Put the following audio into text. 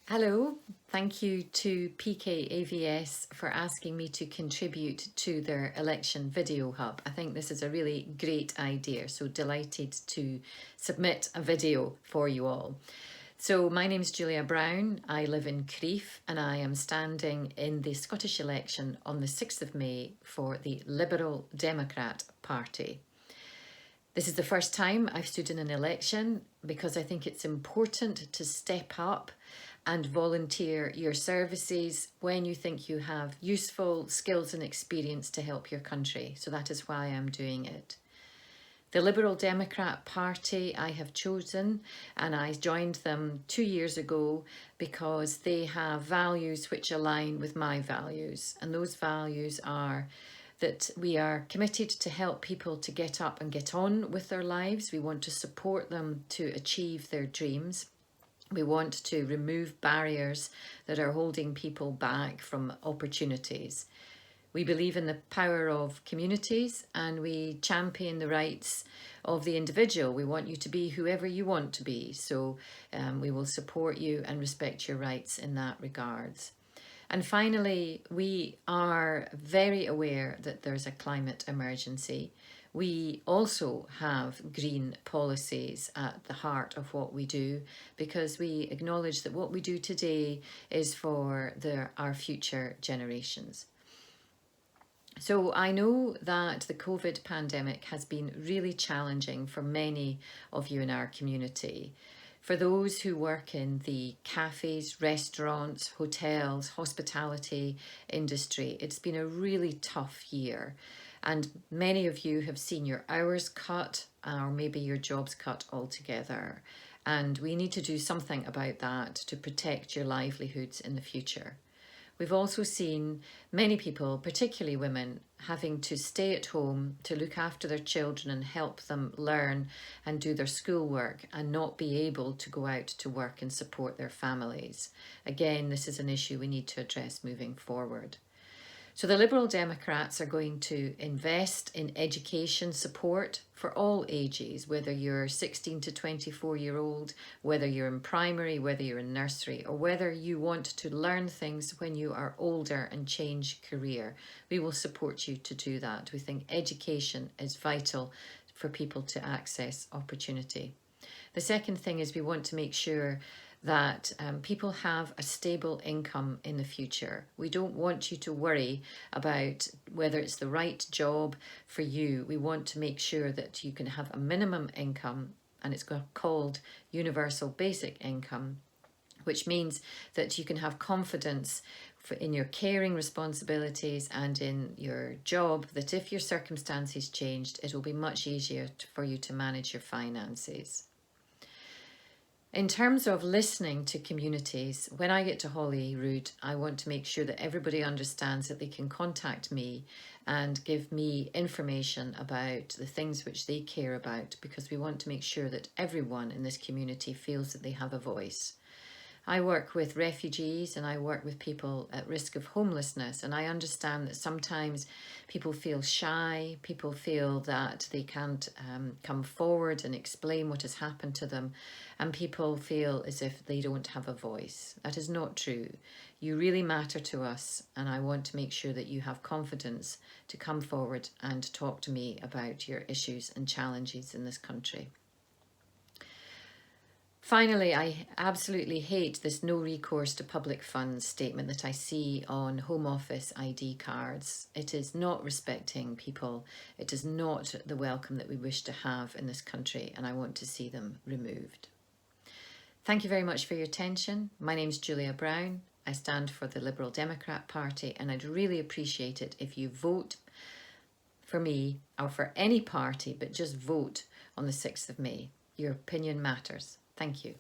Hello, thank you to PKAVS for asking me to contribute to their election video hub. I think this is a really great idea, so delighted to submit a video for you all. So my name is Julia Brown, I live in Crieff and I am standing in the Scottish election on the 6th of May for the Liberal Democrat Party. This is the first time I've stood in an election because I think it's important to step up and volunteer your services when you think you have useful skills and experience to help your country. So that is why I'm doing it. The Liberal Democrat Party I have chosen, and I joined them 2 years ago because they have values which align with my values. And those values are that we are committed to help people to get up and get on with their lives. We want to support them to achieve their dreams. We want to remove barriers that are holding people back from opportunities. We believe in the power of communities and we champion the rights of the individual. We want you to be whoever you want to be. So we will support you and respect your rights in that regards. And finally, we are very aware that there's a climate emergency. We also have green policies at the heart of what we do because we acknowledge that what we do today is for our future generations. So I know that the COVID pandemic has been really challenging for many of you in our community. For those who work in the cafes, restaurants, hotels, hospitality industry, it's been a really tough year. And many of you have seen your hours cut or maybe your jobs cut altogether. And we need to do something about that to protect your livelihoods in the future. We've also seen many people, particularly women, having to stay at home to look after their children and help them learn and do their schoolwork and not be able to go out to work and support their families. Again, this is an issue we need to address moving forward. So the Liberal Democrats are going to invest in education support for all ages, whether you're 16 to 24-year-old, whether you're in primary, whether you're in nursery, or whether you want to learn things when you are older and change career. We will support you to do that. We think education is vital for people to access opportunity. The second thing is we want to make sure that people have a stable income in the future. We don't want you to worry about whether it's the right job for you. We want to make sure that you can have a minimum income, and it's called universal basic income, which means that you can have confidence in your caring responsibilities and in your job, that if your circumstances changed, it will be much easier for you to manage your finances. In terms of listening to communities, when I get to Holyrood, I want to make sure that everybody understands that they can contact me and give me information about the things which they care about, because we want to make sure that everyone in this community feels that they have a voice. I work with refugees and I work with people at risk of homelessness, and I understand that sometimes people feel shy, people feel that they can't come forward and explain what has happened to them, and people feel as if they don't have a voice. That is not true. You really matter to us, and I want to make sure that you have confidence to come forward and talk to me about your issues and challenges in this country. Finally, I absolutely hate this no recourse to public funds statement that I see on Home Office ID cards. It is not respecting people. It is not the welcome that we wish to have in this country, and I want to see them removed. Thank you very much for your attention. My name is Julia Brown. I stand for the Liberal Democrat Party, and I'd really appreciate it if you vote for me or for any party, but just vote on the 6th of May. Your opinion matters. Thank you.